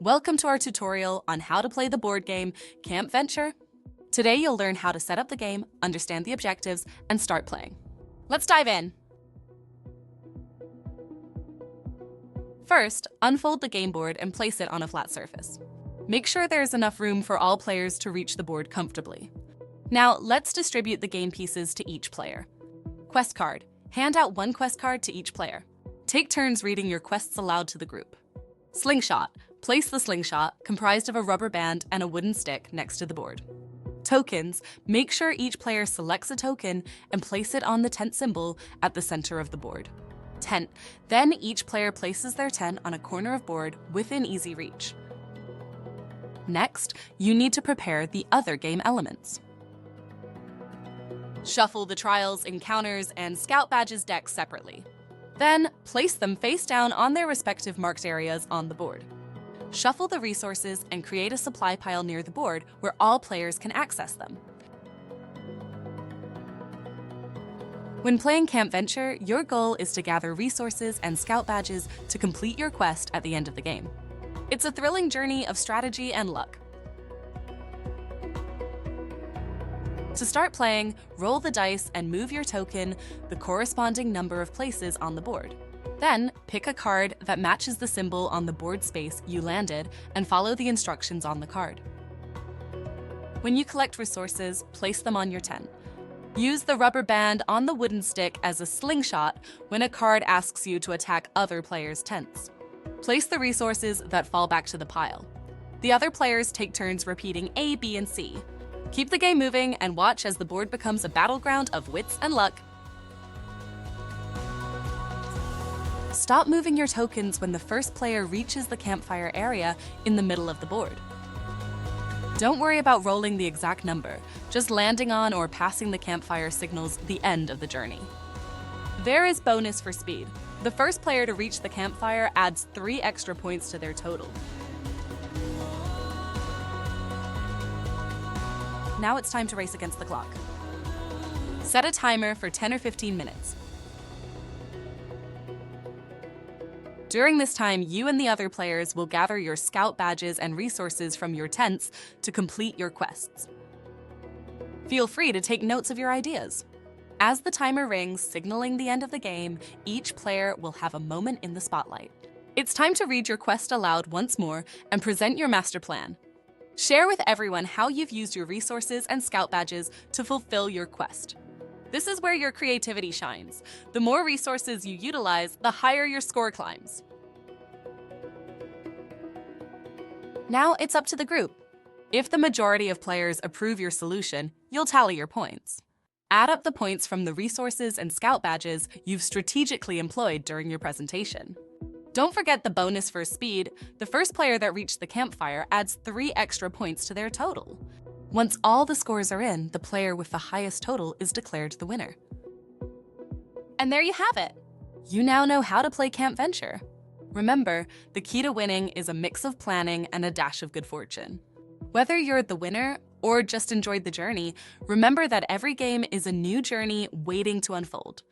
Welcome to our tutorial on how to play the board game Camp Venture. Today you'll learn how to set up the game, understand the objectives, and start playing. Let's dive in. First, unfold the game board and place it on a flat surface. Make sure there is enough room for all players to reach the board comfortably. Now, let's distribute the game pieces to each player. Quest card. Hand out one quest card to each player. Take turns reading your quests aloud to the group. Slingshot. Place the slingshot, comprised of a rubber band and a wooden stick, next to the board. Tokens. Make sure each player selects a token and place it on the tent symbol at the center of the board. Tent. Then each player places their tent on a corner of board within easy reach. Next, you need to prepare the other game elements. Shuffle the Trials, Encounters, and Scout Badges decks separately. Then, place them face down on their respective marked areas on the board. Shuffle the resources and create a supply pile near the board where all players can access them. When playing Camp Venture, your goal is to gather resources and scout badges to complete your quest at the end of the game. It's a thrilling journey of strategy and luck. To start playing, roll the dice and move your token the corresponding number of places on the board. Then, pick a card that matches the symbol on the board space you landed and follow the instructions on the card. When you collect resources, place them on your tent. Use the rubber band on the wooden stick as a slingshot when a card asks you to attack other players' tents. Place the resources that fall back to the pile. The other players take turns repeating A, B, and C. Keep the game moving and watch as the board becomes a battleground of wits and luck. Stop moving your tokens when the first player reaches the campfire area in the middle of the board. Don't worry about rolling the exact number, just landing on or passing the campfire signals the end of the journey. There is bonus for speed. The first player to reach the campfire adds 3 extra points to their total. Now it's time to race against the clock. Set a timer for 10 or 15 minutes. During this time, you and the other players will gather your scout badges and resources from your tents to complete your quests. Feel free to take notes of your ideas. As the timer rings, signaling the end of the game, each player will have a moment in the spotlight. It's time to read your quest aloud once more and present your master plan. Share with everyone how you've used your resources and scout badges to fulfill your quest. This is where your creativity shines. The more resources you utilize, the higher your score climbs. Now it's up to the group. If the majority of players approve your solution, you'll tally your points. Add up the points from the resources and scout badges you've strategically employed during your presentation. Don't forget the bonus for speed. The first player that reached the campfire adds 3 extra points to their total. Once all the scores are in, the player with the highest total is declared the winner. And there you have it! You now know how to play Camp Venture. Remember, the key to winning is a mix of planning and a dash of good fortune. Whether you're the winner or just enjoyed the journey, remember that every game is a new journey waiting to unfold.